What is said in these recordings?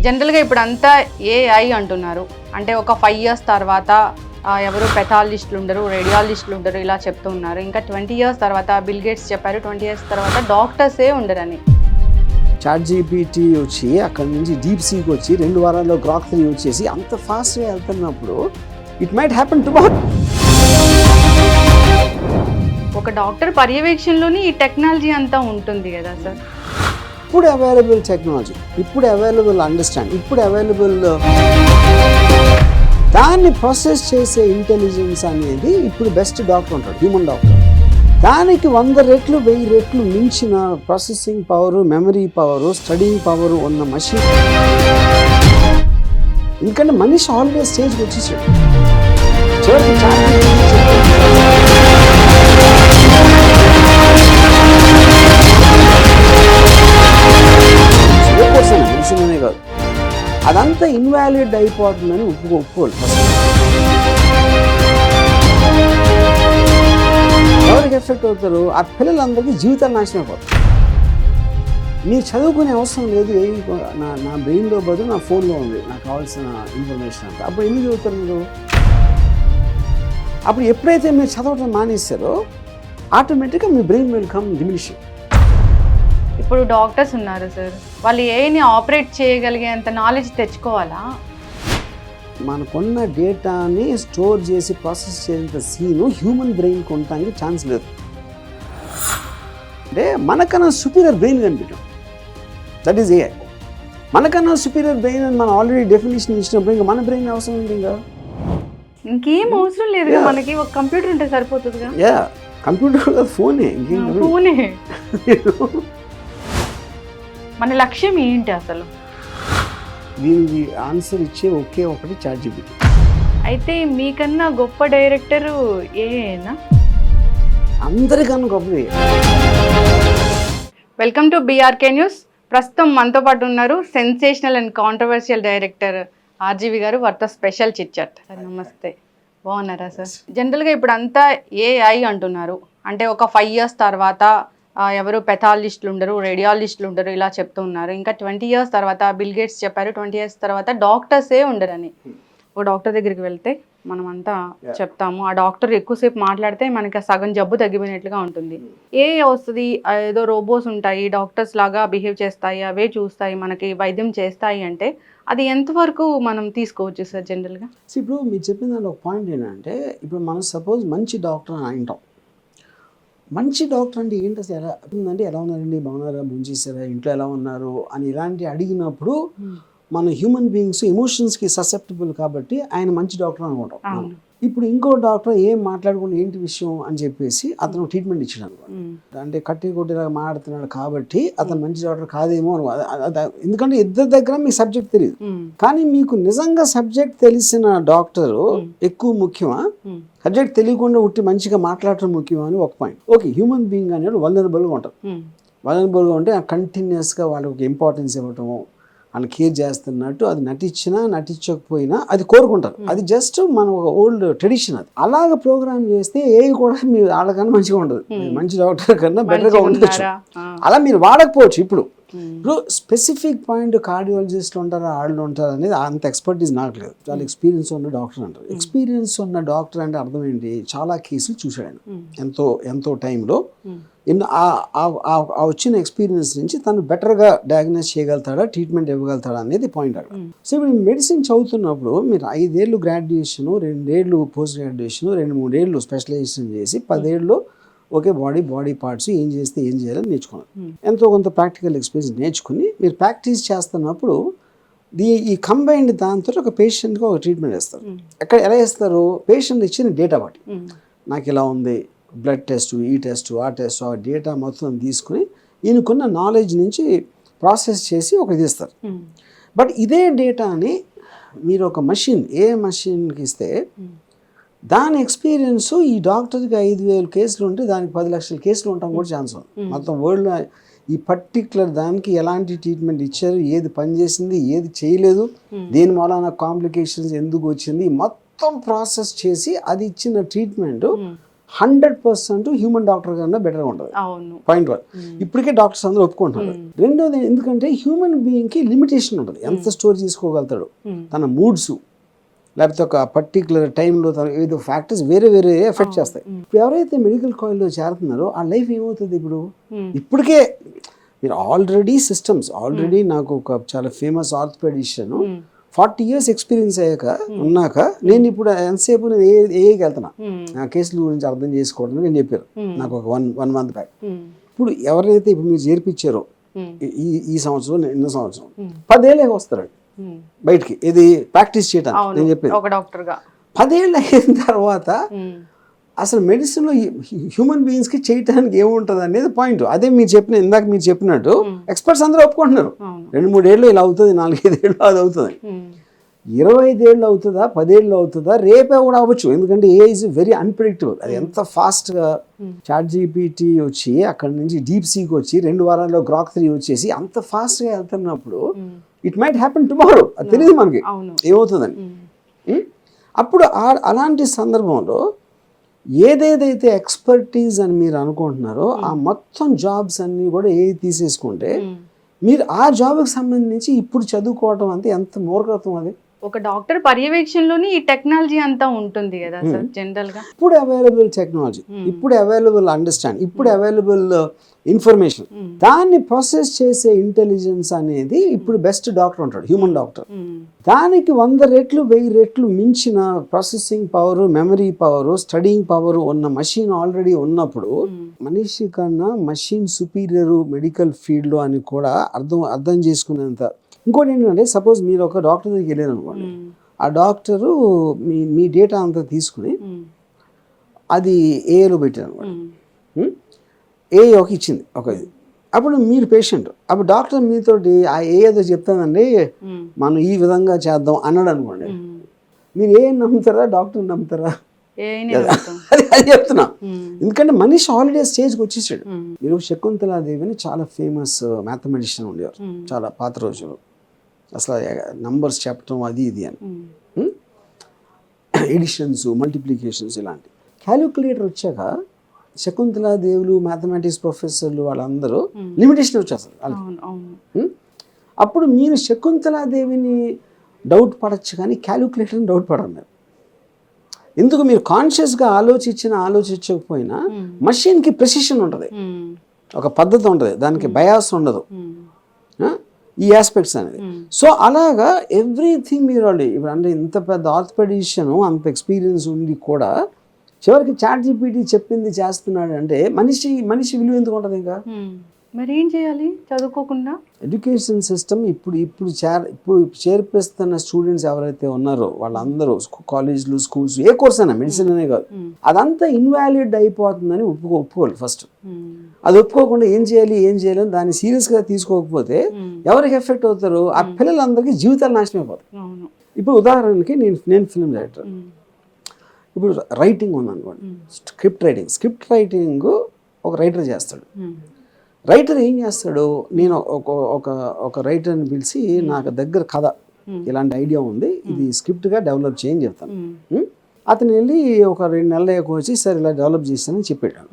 జనరల్గా ఇప్పుడు అంతా ఏఐ అంటున్నారు. అంటే ఒక 5 years తర్వాత ఎవరు పెథాలజిస్టులు ఉండరు, రేడియాలజిస్టులు ఉండరు ఇలా చెప్తూ ఉన్నారు. ఇంకా 20 years తర్వాత బిల్ గేట్స్ చెప్పారు 20 years తర్వాత డాక్టర్సే ఉండరని. ChatGPT వచ్చి అక్కడి నుంచి DeepSeek వచ్చి 2 వారాల్లో Grok 3 వచ్చేసి అంత ఫాస్ట్గా వెళ్తున్నప్పుడు ఇట్ మైట్ హ్యాపెన్ టుమారో. ఒక డాక్టర్ పర్యవేక్షణలోని ఈ టెక్నాలజీ అంతా ఉంటుంది కదా సార్. ఇప్పుడు అవైలబుల్ టెక్నాలజీ, ఇప్పుడు అవైలబుల్ అండర్స్టాండ్, ఇప్పుడు అవైలబుల్ దాన్ని ప్రాసెస్ చేసే ఇంటెలిజెన్స్ అనేది ఇప్పుడు బెస్ట్ డాక్టర్ ఉంటాడు, హ్యూమన్ డాక్టర్. దానికి 100 రెట్లు 1000 రెట్లు మించిన processing power, memory power, studying power ఉన్న మషిన్. ఎందుకంటే మనిషి ఆల్రెడీ స్టేజ్కి వచ్చేసాడు. మెడిసిన్ అనే కాదు, అదంతా ఇన్వాలిడ్ అయిపోతుందని ఒప్పుకోవాలి. ఎవరికి ఎఫెక్ట్ అవుతారు? ఆ పిల్లలందరికీ జీవితాలు నాశనం అయిపోతారు. మీరు చదువుకునే అవసరం లేదు, నా బ్రెయిన్లో బదులు నా ఫోన్లో ఉంది నాకు కావాల్సిన ఇన్ఫర్మేషన్ అంతా. అప్పుడు ఎందుకు చదువుతారు మీరు? అప్పుడు ఎప్పుడైతే మీరు చదవటం మానేస్తారో ఆటోమేటిక్గా మీ బ్రెయిన్ విల్ కమ్ డిమినిషింగ్. ఇప్పుడు డాక్టర్స్ ఉన్నారు సార్, వాళ్ళు ఏని ఆపరేట్ చేయగలిగేంత నాలెడ్జ్ తెచ్చుకోవాలా? మనకున్న డేటాని స్టోర్ చేసి ప్రాసెస్ చేసేంత సీను హ్యూమన్ బ్రెయిన్కి ఉండటానికి ఛాన్స్ లేదు. అంటే మనకన్నా సుపీరియర్ బ్రెయిన్ కనిపించాం, దట్ ఈస్ ఏఐ. మనకన్నా సుపీరియర్ బ్రెయిన్ అని మనం ఆల్రెడీ డెఫినేషన్ ఇచ్చినప్పుడు ఇంకా మన బ్రెయిన్ అవసరం ఉంది. ఇంకేం అవసరం లేదు, మనకి ఒక కంప్యూటర్ ఉంటే సరిపోతుందిగా. కంప్యూటర్ కాదు, ఫోనే. ఫోనే. మన లక్ష్యం ఏంటి అసలు? దీనికి ఆన్సర్ ఇచ్చే ఒకే ఒకటి ChatGPT. అయితే మీకన్నా గొప్ప డైరెక్టర్ ఏనా? అందరికన్నా గొప్పది. Welcome to BRK news. ప్రస్తుతం మనతో పాటు ఉన్నారు sensational and controversial director RGV గారు. వారితో స్పెషల్ చిట్ చాట్. నమస్తే, బాగున్నారా సార్? జనరల్గా ఇప్పుడు అంతా ఏఐ అంటున్నారు. అంటే ఒక 5 years తర్వాత ఎవరు పెథాలజిస్టులు ఉండరు, రేడియాలజిస్టులు ఉండరు ఇలా చెప్తూ ఉన్నారు. ఇంకా 20 years తర్వాత బిల్ గేట్స్ చెప్పారు 20 years తర్వాత డాక్టర్సే ఉండరని. ఓ డాక్టర్ దగ్గరికి వెళ్తే మనం అంతా చెప్తాము, ఆ డాక్టర్ ఎక్కువసేపు మాట్లాడితే మనకి సగం జబ్బు తగ్గిపోయినట్లుగా ఉంటుంది. వస్తుంది, ఏదో రోబోస్ ఉంటాయి, డాక్టర్స్ లాగా బిహేవ్ చేస్తాయి, అవే చూస్తాయి, మనకి వైద్యం చేస్తాయి అంటే అది ఎంతవరకు మనం తీసుకోవచ్చు సార్ జనరల్గా? ఇప్పుడు మీరు చెప్పిన దాంట్లో ఒక పాయింట్ ఏంటంటే, ఇప్పుడు మనం సపోజ్ మంచి డాక్టర్ అని అంటాం. మంచి డాక్టర్ అంటే ఏంటి అసలు? ఎలా ఉందండి, ఎలా ఉన్నారండి, బాగున్నారా, భోంచేసారా, ఇంట్లో ఎలా ఉన్నారు అని ఇలాంటి అడిగినప్పుడు మన హ్యూమన్ బీయింగ్స్ ఎమోషన్స్కి ససెప్టబుల్ కాబట్టి ఆయన మంచి డాక్టర్ అనుకుంటాం. ఇప్పుడు ఇంకో డాక్టర్ ఏం మాట్లాడుకుంటే ఏంటి విషయం అని చెప్పేసి అతను ట్రీట్మెంట్ ఇచ్చాడు అనుకోండి. అంటే కట్టి కొట్టేలాగా మాట్లాడుతున్నాడు కాబట్టి అతను మంచి డాక్టర్ కాదేమో. ఎందుకంటే ఇద్దరి దగ్గర మీకు సబ్జెక్ట్ తెలియదు. కానీ మీకు నిజంగా సబ్జెక్ట్ తెలిసిన డాక్టరు ఎక్కువ ముఖ్యమా, సబ్జెక్ట్ తెలియకుండా ఉట్టి మంచిగా మాట్లాడటం ముఖ్యమా అని ఒక పాయింట్. ఓకే, హ్యూమన్ బీయింగ్ అనేవాడు వల్నరబుల్గా ఉంటారు. వల్నరబుల్గా ఉంటే కంటిన్యూస్గా వాళ్ళకి ఇంపార్టెన్స్ ఇవ్వటము, వాళ్ళు కేర్ చేస్తున్నట్టు, అది నటించినా నటించకపోయినా అది కోరుకుంటారు. అది జస్ట్ మన ఒక ఓల్డ్ ట్రెడిషన్. అది అలాగ ప్రోగ్రామ్ చేస్తే ఏవి కూడా మీరు వాళ్ళకన్నా మంచిగా ఉండదు, మంచి డాక్టర్ కన్నా బెటర్గా ఉండొచ్చు. అలా మీరు వాడకపోవచ్చు. ఇప్పుడు స్పెసిఫిక్ పాయింట్ కార్డియాలజిస్ట్లు ఉంటారా, వాళ్ళు ఉంటారు అనేది అంత ఎక్స్పర్టీస్ నాకు లేదు. చాలా ఎక్స్పీరియన్స్ ఉన్న డాక్టర్ అంటారు. ఎక్స్పీరియన్స్ ఉన్న డాక్టర్ అంటే అర్థం ఏంటి? చాలా కేసులు చూశాడు, ఎంతో టైంలో ఆ వచ్చిన ఎక్స్పీరియన్స్ నుంచి తను బెటర్గా డయాగ్నోస్ చేయగలుగుతాడా, ట్రీట్మెంట్ ఇవ్వగలుగుతాడా అనేది పాయింట్ అక్కడ. సో ఇప్పుడు మెడిసిన్ చదువుతున్నప్పుడు మీరు 5 ఏళ్ళు గ్రాడ్యుయేషను, 2 ఏళ్ళు పోస్ట్ గ్రాడ్యుయేషను, 2-3 ఏళ్ళు స్పెషలైజేషన్ చేసి 10 ఏళ్ళు ఓకే బాడీ పార్ట్స్ ఏం చేస్తే ఏం చేయాలని నేర్చుకున్నారు. ఎంతో కొంత ప్రాక్టికల్ ఎక్స్పీరియన్స్ నేర్చుకుని మీరు ప్రాక్టీస్ చేస్తున్నప్పుడు ఈ కంబైన్డ్ దాంతో ఒక పేషెంట్గా ఒక ట్రీట్మెంట్ వేస్తారు. ఎలా వేస్తారు? పేషెంట్ ఇచ్చిన డేటా బట్టి, నాకు ఇలా ఉంది, బ్లడ్ టెస్ట్, ఈ టెస్ట్, ఆ టెస్ట్, ఆ డేటా మొత్తం తీసుకుని ఈయనకున్న నాలెడ్జ్ నుంచి ప్రాసెస్ చేసి ఒకటి తీస్తారు. బట్ ఇదే డేటాని మీరు ఒక మషిన్, ఏ మషిన్కి ఇస్తే దాని ఎక్స్పీరియన్స్ ఈ డాక్టర్కి 5,000 కేసులు ఉంటే దానికి 10 లక్షల కేసులు ఉండటం కూడా ఛాన్స్ ఉంది. మొత్తం వరల్డ్లో ఈ పర్టిక్యులర్ దానికి ఎలాంటి ట్రీట్మెంట్ ఇచ్చారు, ఏది పనిచేసింది, ఏది చేయలేదు, దేని వలన కాంప్లికేషన్స్ ఎందుకు వచ్చింది, మొత్తం ప్రాసెస్ చేసి అది ఇచ్చిన ట్రీట్మెంట్ 100% హ్యూమన్ డాక్టర్ కన్నా బెటర్గా ఉంటుంది. అవును. పాయింట్ 1. ఇప్పటికే డాక్టర్స్ అందరూ ఒప్పుకుంటున్నారు. రెండోది, ఎందుకంటే హ్యూమన్ బీయింగ్కి లిమిటేషన్ ఉంటుంది, ఎంత స్టోర్ చేసుకోగలుగుతాడు, తన మూడ్స్ లేకపోతే ఒక పర్టికులర్ టైంలో ఏదో ఫ్యాక్టర్స్ వేరే వేరే ఎఫెక్ట్ చేస్తాయి. ఇప్పుడు ఎవరైతే మెడికల్ కాలేజ్లో చేరుతున్నారో ఆ లైఫ్ ఏమవుతుంది? ఇప్పటికే మీరు ఆల్రెడీ నాకు ఒక చాలా ఫేమస్ ఆర్థోపెడిషియన్ 40 years ఎక్స్పీరియన్స్ ఉన్నాక నేను ఇప్పుడు ఎంతసేపు నేను ఏకి వెళ్తున్నా నా కేసుల గురించి అర్థం చేసుకోవడం నేను చెప్పారు నాకు ఒక 1 month బ్యాక్. ఇప్పుడు ఎవరైతే ఇప్పుడు మీరు చేర్పించారో ఈ సంవత్సరం ఎన్నో సంవత్సరం 10 ఏళ్ళకి వస్తారండి బయటికి, ఇది ప్రాక్టీస్ చేయడానికి నేను చెప్పేది. 10 ఏళ్ళు అయిన తర్వాత అసలు మెడిసిన్లో హ్యూమన్ బీయింగ్స్కి చేయటానికి ఏముంటుంది అనేది పాయింట్. అదే ఇందాక మీరు చెప్పినట్టు ఎక్స్పర్ట్స్ అందరూ ఒప్పుకుంటున్నారు 2-3 ఏళ్ళు ఇలా అవుతుంది, 4-5 ఏళ్ళు అది అవుతుంది. 25 ఏళ్ళు అవుతుందా, 10 ఏళ్ళు అవుతుందా, రేపే కూడా అవ్వచ్చు. ఎందుకంటే ఏ ఈజ్ వెరీ అన్ప్రెడిక్టబుల్. అది ఎంత ఫాస్ట్గా ChatGPT వచ్చి అక్కడ నుంచి DeepSeek వచ్చి 2 వారాల్లో Grok 3 వచ్చేసి అంత ఫాస్ట్గా వెళ్తున్నప్పుడు ఇట్ మైట్ హ్యాపెన్ టుమారో. అది తెలియదు మనకి ఏమవుతుందని. అప్పుడు అలాంటి సందర్భంలో ఏదేదైతే ఎక్స్పర్టీజ్ అని మీరు అనుకుంటున్నారో ఆ మొత్తం జాబ్స్ అన్నీ కూడా తీసేసుకుంటే మీరు ఆ జాబ్కి సంబంధించి ఇప్పుడు చదువుకోవటం అంటే ఎంత మూర్ఖత్వం. అది ఒక డాక్టర్ పర్యవేక్షణలోని ఈ టెక్నాలజీ అంతా ఉంటుంది కదా సార్ జనరల్ గా. ఇప్పుడు అవైలబుల్ టెక్నాలజీ, ఇప్పుడు అవైలబుల్ అండర్స్టాండ్, ఇప్పుడు అవైలబుల్ ఇన్ఫర్మేషన్, దాన్ని ప్రాసెస్ చేసే ఇంటెలిజెన్స్ అనేది ఇప్పుడు బెస్ట్ డాక్టర్ ఉంటాడు, హ్యూమన్ డాక్టర్. దానికి 100 రెట్లు 1000 రెట్లు మించిన processing power, memory power, studying power ఉన్న మషిన్ ఆల్రెడీ ఉన్నప్పుడు మనిషి కన్నా మషిన్ సుపీరియర్ మెడికల్ ఫీల్డ్లో అని కూడా అర్థం చేసుకునేంత. ఇంకోటి ఏంటంటే, సపోజ్ మీరు ఒక డాక్టర్ దగ్గరికి వెళ్ళారు అనుకోండి, ఆ డాక్టరు మీ డేటా అంతా తీసుకుని అది ఏఏలో పెట్టారు అనుకోండి, ఏఏ ఒక ఇచ్చింది ఒక ఇది. అప్పుడు మీరు పేషెంట్, అప్పుడు డాక్టర్ మీతోటి ఆ ఏదో చెప్తానండి మనం ఈ విధంగా చేద్దాం అన్నాడు అనుకోండి, మీరు ఏ నమ్ముతారా డాక్టర్ నమ్ముతారా? అది చెప్తున్నా. ఎందుకంటే మనిషి ఆల్రెడీ స్టేజ్కి వచ్చేసాడు. మీరు శకుంతలాదేవిని చాలా ఫేమస్ మ్యాథమెటిషియన్ ఉండేవారు చాలా పాత రోజులు, అసలు నంబర్స్ చెప్పడం అది ఇది అని, ఎడిషన్స్ మల్టిప్లికేషన్స్ ఇలాంటి. క్యాలిక్యులేటర్ వచ్చాక శకుంతలాదేవులు మ్యాథమెటిక్స్ ప్రొఫెసర్లు వాళ్ళందరూ లిమిటేషన్ వచ్చేస్తారు వాళ్ళకి. అప్పుడు మీరు శకుంతలాదేవిని డౌట్ పడచ్చు కానీ క్యాలిక్యులేటర్ని డౌట్ పడరు మీరు. ఎందుకు? మీరు కాన్షియస్గా ఆలోచించకపోయినా మషిన్కి ప్రెసిషన్ ఉంటుంది, ఒక పద్ధతి ఉంటుంది, దానికి బయాస్ ఉండదు ఈ ఆస్పెక్ట్స్ అనేది. సో అలాగా ఎవ్రీథింగ్ మీరు ఇప్పుడు అంటే ఇంత పెద్ద ఆర్థోపెడిషియన్ అంత ఎక్స్పీరియన్స్ ఉండి కూడా చివరికి ChatGPT చెప్పింది చేస్తున్నాడు అంటే మనిషి విలువ ఎందుకు ఉంటుంది? ఇంకా మరి ఏం చేయాలి చదువుకోకుండా? ఎడ్యుకేషన్ సిస్టమ్ ఇప్పుడు చేర్పిస్తున్న స్టూడెంట్స్ ఎవరైతే ఉన్నారో వాళ్ళందరూ కాలేజ్లు, స్కూల్స్, ఏ కోర్స్ అయినా, మెడిసిన్ అనే కాదు, అదంతా ఇన్వాలిడ్ అయిపోతుందని ఒప్పుకోవాలి ఫస్ట్. అది ఒప్పుకోకుండా ఏం చేయాలి అని దాన్ని సీరియస్గా తీసుకోకపోతే ఎవరికి ఎఫెక్ట్ అవుతారు? ఆ పిల్లలందరికీ జీవితాలు నాశనం అయిపోతాయి. ఇప్పుడు ఉదాహరణకి నేను ఫిల్మ్ డైరెక్టర్, ఇప్పుడు రైటింగ్ ఉందనుకోండి, స్క్రిప్ట్ రైటింగ్ ఒక రైటర్ చేస్తాడు. రైటర్ ఏం చేస్తాడు? నేను ఒక రైటర్ని పిలిచి నాకు దగ్గర కథ ఇలాంటి ఐడియా ఉంది, ఇది స్క్రిప్ట్గా డెవలప్ చేయని చెప్తాను. అతను వెళ్ళి ఒక 2 నెలలు వచ్చి సరే ఇలా డెవలప్ చేస్తానని చెప్పాడు.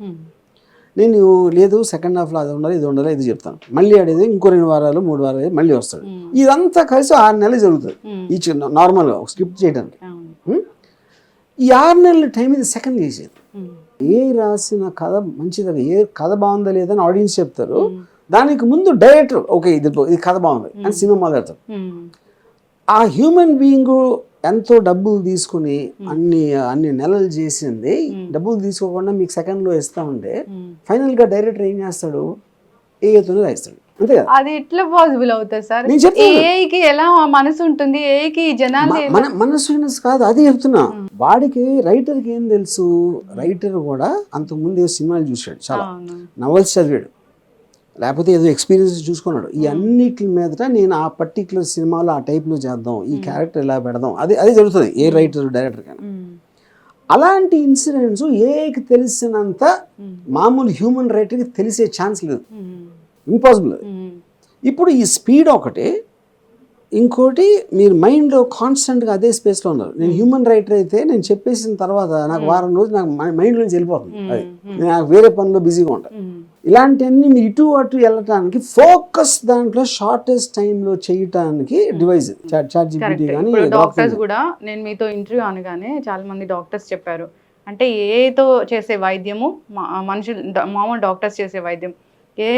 నేను లేదు సెకండ్ హాఫ్లో అది ఉండాలి, ఇది ఉండాలి, ఇది చెప్తాను. మళ్ళీ అడిగి ఇంకో 2 వారాలు 3 వారాలు మళ్ళీ వస్తాడు. ఇదంతా కలిసి 6 నెలలు జరుగుతుంది ఈ నార్మల్గా స్క్రిప్ట్ చేయడానికి. ఈ 6 నెలల టైం ఇది సెకండ్ చేసేది. ఏ రాసిన కథ మంచిది, ఏ కథ బాగుందా లేదని ఆడియన్స్ చెప్తారు. దానికి ముందు డైరెక్టర్ ఓకే ఇది కథ బాగుంది అని సినిమా మొదలెడతారు. ఆ హ్యూమన్ బీయింగ్ ఎంతో డబ్బులు తీసుకుని అన్ని నెలలు చేసింది డబ్బులు తీసుకోకుండా మీకు సెకండ్లో ఇస్తా ఉంటే ఫైనల్గా డైరెక్టర్ ఏం చేస్తాడు? ఏతోనే రాయిస్తాడు. అంతే కదా? అది ఎట్లా పాసిబుల్ అవుతుంది సార్? ఏఐకి ఎలా మనసు ఉంటుంది? ఏఐకి జనాలు మనసు కాదు, అది చెప్తున్నా. వాడికి రైటర్కి ఏం తెలుసు? రైటర్ కూడా అంతకుముందు సినిమాలు చూశాడు, చాలా నవల్స్ చదివాడు, లేకపోతే ఏదో ఎక్స్పీరియన్స్ చూసుకున్నాడు. ఈ అన్నిటి మీదట నేను ఆ పర్టికులర్ సినిమాలో ఆ టైప్లో చేద్దాం, ఈ క్యారెక్టర్ ఎలా పెడదాం, అది జరుగుతుంది ఏ రైటర్ డైరెక్టర్ కానీ. అలాంటి ఇన్సిడెంట్స్ ఏఐకి తెలిసినంత మామూలు హ్యూమన్ రైటర్కి తెలిసే ఛాన్స్ లేదు, ఇంపాసిబుల్. ఇప్పుడు ఈ స్పీడ్ ఒకటి, ఇంకోటి మీరు మైండ్లో కాన్స్టెంట్గా అదే స్పేస్లో ఉన్నారు. నేను హ్యూమన్ రైటర్ అయితే నేను చెప్పేసిన తర్వాత నాకు వారం రోజులు నాకు మైండ్ నుంచి వెళ్ళిపోతుంది. అది నేను నాకు వేరే పనిలో బిజీగా ఉంటాను. ఇలాంటివన్నీ మీరు ఇటు అటు వెళ్ళటానికి ఫోకస్ దాంట్లో షార్టెస్ట్ టైంలో చేయటానికి డివైస్ చాట్ జీపీటీ కానీ డాక్టర్స్ కూడా నేను మీతో ఇంటర్వ్యూ అనగానే చాలా మంది డాక్టర్స్ చెప్పారు అంటే ఏతో చేసే వైద్యము మనుషులు మామూలు డాక్టర్స్ చేసే వైద్యం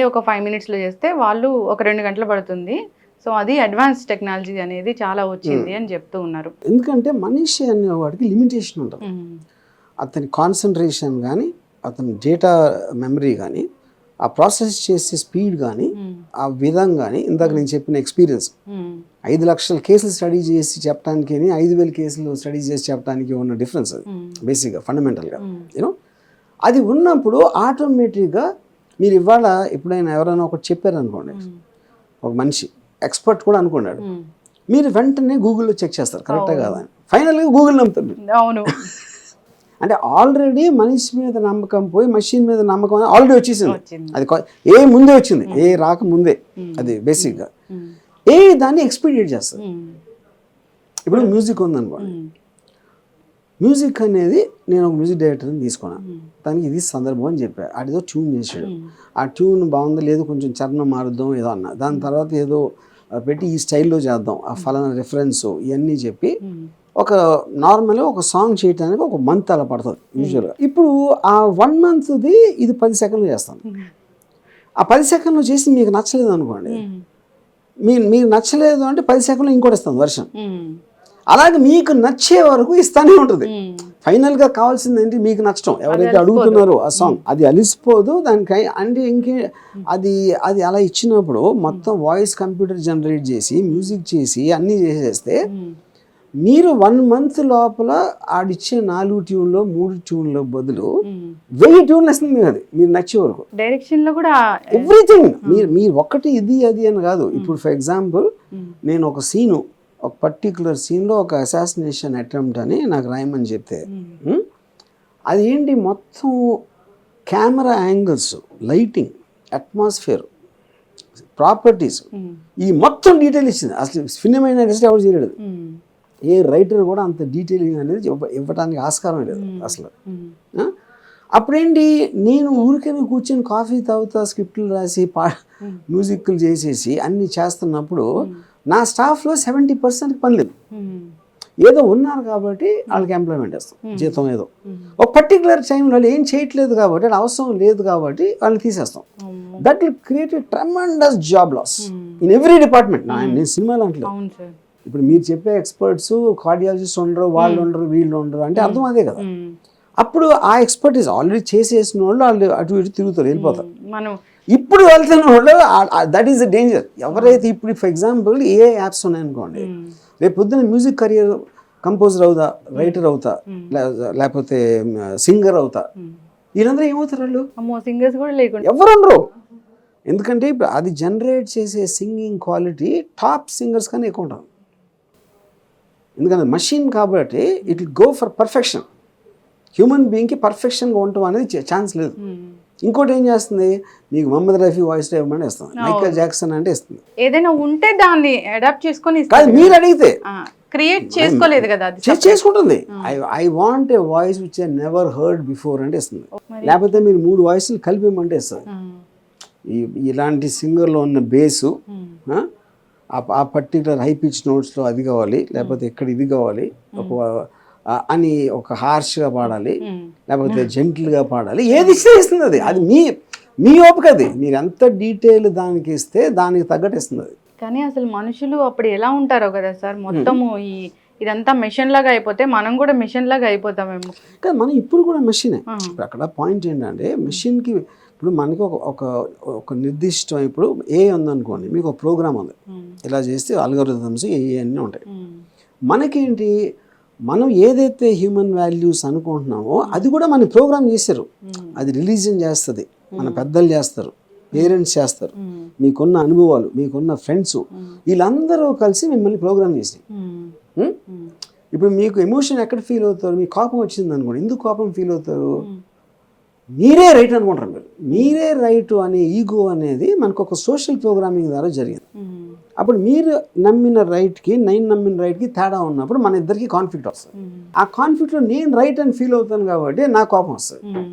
ఒక 5 minutesలో చేస్తే వాళ్ళు ఒక 2 గంటలు పడుతుంది. సో అది అడ్వాన్స్ టెక్నాలజీ అనేది చాలా వచ్చింది అని చెప్తూ ఉన్నారు. ఎందుకంటే మనిషి అనే వాడికి లిమిటేషన్ ఉంటుంది. అతని కాన్సన్ట్రేషన్ కానీ అతని డేటా మెమరీ కానీ ఆ ప్రాసెస్ చేసే స్పీడ్ కానీ ఆ విధం కానీ ఇందాక నేను చెప్పిన ఎక్స్పీరియన్స్ 5 లక్షల కేసులు స్టడీ చేసి చెప్పడానికి 5,000 కేసులు స్టడీ చేసి చెప్పడానికి ఉన్న డిఫరెన్స్ అది బేసిక్గా ఫండమెంటల్గా యూనో అది ఉన్నప్పుడు ఆటోమేటిక్గా మీరు ఇవాళ ఎప్పుడైనా ఎవరైనా ఒకటి చెప్పారనుకోండి, ఒక మనిషి ఎక్స్పర్ట్ కూడా అనుకున్నాడు, మీరు వెంటనే గూగుల్లో చెక్ చేస్తారు కరెక్టా కాదా అని. ఫైనల్గా గూగుల్ నమ్ముతారు. అవును, అంటే ఆల్రెడీ మనిషి మీద నమ్మకం పోయి మషిన్ మీద నమ్మకం ఆల్రెడీ వచ్చేసింది. అది ముందే వచ్చింది, రాక ముందే. అది బేసిక్గా దాన్ని ఎక్స్పీడియేట్ చేస్తుంది. ఇప్పుడు మ్యూజిక్ ఉందనుకోండి, మ్యూజిక్ అనేది నేను ఒక మ్యూజిక్ డైరెక్టర్ని తీసుకున్నాను, దానికి ఇది సందర్భం అని చెప్పాను, అదేదో ట్యూన్ చేసాడు, ఆ ట్యూన్ బాగుందో లేదో కొంచెం చరణం మారుద్దాం ఏదో అన్న, దాని తర్వాత ఏదో పెట్టి ఈ స్టైల్లో చేద్దాం, ఆ ఫలానా రిఫరెన్స్ ఇవన్నీ చెప్పి ఒక నార్మల్గా ఒక సాంగ్ చేయడానికి ఒక మంత్ అలా పడుతుంది యూజువల్గా. ఇప్పుడు ఆ 1 monthది ఇది 10 సెకండ్లు చేస్తాను. ఆ 10 సెకండ్లు చేసి మీకు నచ్చలేదు అనుకోండి, మీకు నచ్చలేదు అంటే 10 సెకండ్లు ఇంకోటి ఇస్తాను వర్షన్. అలాగే మీకు నచ్చే వరకు ఇస్తానే ఉంటుంది. ఫైనల్గా కావాల్సింది ఏంటి, మీకు నచ్చడం, ఎవరైతే అడుగుతున్నారో ఆ సాంగ్ అది అలిసిపోదు దానికి. అంటే అది అలా ఇచ్చినప్పుడు మొత్తం వాయిస్ కంప్యూటర్ జనరేట్ చేసి మ్యూజిక్ చేసి అన్నీ చేసేస్తే మీరు 1 month లోపల ఆడిచ్చే 4 ట్యూన్లో 3 ట్యూన్లో బదులు 1000 ట్యూన్లు వస్తుంది మీకు. అది మీరు నచ్చే వరకు డైరెక్షన్లో కూడా ఎవ్రీథింగ్ మీరు ఒక్కటి ఇది అది అని కాదు. ఇప్పుడు ఫర్ ఎగ్జాంపుల్ నేను ఒక సీను, ఒక పర్టికులర్ సీన్లో ఒక అసాసినేషన్ అటెంప్ట్ అని నాకు రాయమని చెప్తే అది ఏంటి మొత్తం camera angles, lighting, atmosphere, properties, ఈ మొత్తం డీటెయిల్ ఇచ్చింది. అసలు సినిమా ఎవరు చేయలేదు, ఏ రైటర్ కూడా అంత డీటెయిలింగ్ అనేది ఇవ్వడానికి ఆస్కారం లేదు అసలు. అప్పుడేంటి నేను ఊరికైనా కూర్చొని కాఫీ తాగుతా స్క్రిప్ట్లు రాసి మ్యూజిక్లు చేసేసి అన్నీ చేస్తున్నప్పుడు నా స్టాఫ్లో 70% పని లేదు. ఏదో ఉన్నారు కాబట్టి వాళ్ళకి ఎంప్లాయ్మెంట్ ఇస్తాం, జీతం ఏదో. ఒక పర్టికులర్ టైంలో ఏం చేయట్లేదు కాబట్టి, అది అవసరం లేదు కాబట్టి వాళ్ళని తీసేస్తాం. That will create a tremendous job loss in every department. నేను సినిమాలు అంటలేదు. ఇప్పుడు మీరు చెప్పే ఎక్స్పర్ట్స్ కార్డియాలజిస్ట్ ఉండరు, వాళ్ళు ఉండరు, వీళ్ళు ఉండరు అంటే అర్థం అదే కదా. అప్పుడు ఆ ఎక్స్పర్టీస్ ఆల్రెడీ చేసేసిన వాళ్ళు అటు ఇటు తిరుగుతారు, వెళ్ళిపోతారు. ఇప్పుడు వెళ్తున్న వాళ్ళు దట్ ఈస్ ద డేంజర్. ఎవరైతే ఇప్పుడు ఫర్ ఎగ్జాంపుల్ ఏ యాప్స్ ఉన్నాయనుకోండి, రేపు పొద్దున్న మ్యూజిక్ కెరియర్ కంపోజర్ అవుతా, రైటర్ అవుతా, లేకపోతే సింగర్ అవుతా, వీళ్ళందరూ ఏమవుతారు? వాళ్ళు సింగర్స్ కూడా లేకుండా ఎవరు ఉండరు. ఎందుకంటే ఇప్పుడు అది జనరేట్ చేసే సింగింగ్ క్వాలిటీ టాప్ సింగర్స్ కానీ ఎక్కువ ఉంటారు. ఎందుకంటే మషిన్ కాబట్టి it will go for perfection. Human బీయింగ్కి పర్ఫెక్షన్గా ఉండటం అనేది ఛాన్స్ లేదు. ఇంకోటి ఏం చేస్తుంది, మీకు మహమ్మద్ రఫీ వాయిస్ ఇవ్వమని ఇస్తుంది, మైకేల్ జాక్సన్ అంటే ఇస్తుంది. ఏదైనా ఉంటే దాన్ని అడాప్ట్ చేసుకొని కాదు, మీరు అడిగితే క్రియేట్ చేసుకోలేదు కదా, చేసుకుంటుంది. I want a voice which I never heard before అంటే ఇస్తుంది. లేకపోతే మీరు 3 వాయిస్లు కలిపేమంటే ఇస్తుంది. ఇలాంటి సింగర్లో ఉన్న బేసు ఆ పర్టికులర్ హై పిచ్ నోట్స్లో అది కావాలి, లేకపోతే ఎక్కడ ఇది కావాలి, అని ఒక హార్ష్గా పాడాలి, లేకపోతే జెంటిల్గా పాడాలి, ఏది ఇస్తుంది అది. అది మీ ఓపిక. అది మీరు ఎంత డీటెయిల్ దానికి ఇస్తే దానికి తగ్గట్టు ఇస్తుంది అది. కానీ అసలు మనుషులు అప్పుడు ఎలా ఉంటారో కదా సార్, మొత్తము ఇదంతా మెషిన్ లాగా అయిపోతే మనం కూడా మెషిన్ లాగా అయిపోతామేమో. కానీ మనం ఇప్పుడు కూడా మెషినే. అక్కడ పాయింట్ ఏంటంటే మెషిన్కి ఇప్పుడు మనకి ఒక నిర్దిష్టం, ఇప్పుడు ఏ ఉందనుకోండి, మీకు ఒక ప్రోగ్రామ్ ఉంది, ఇలా చేస్తే అల్గోరిథమ్స్ అన్నీ ఉంటాయి. మనకేంటి, మనం ఏదైతే హ్యూమన్ వాల్యూస్ అనుకుంటున్నామో అది కూడా మన ప్రోగ్రామ్ చేశారు. అది రిలీజియన్ చేస్తుంది, మన పెద్దలు చేస్తారు, పేరెంట్స్ చేస్తారు, మీకున్న అనుభవాలు, మీకున్న ఫ్రెండ్స్, వీళ్ళందరూ కలిసి మిమ్మల్ని ప్రోగ్రామ్ చేసి. ఇప్పుడు మీకు ఎమోషన్ ఎక్కడ ఫీల్ అవుతారు, మీకు కోపం వచ్చింది అనుకోండి, ఎందుకు కోపం ఫీల్ అవుతారు? మీరే రైట్ అనుకుంటారు. మీరే రైట్ అనే ఈగో అనేది మనకు ఒక సోషల్ ప్రోగ్రామింగ్ ద్వారా జరిగింది. అప్పుడు మీరు నమ్మిన రైట్కి నేను నమ్మిన రైట్కి తేడా ఉన్నప్పుడు మన ఇద్దరికి కాన్ఫ్లిక్ట్ వస్తుంది. ఆ కాన్ఫ్లిక్ట్లో నేను రైట్ అని ఫీల్ అవుతాను కాబట్టి నా కోపం వస్తుంది,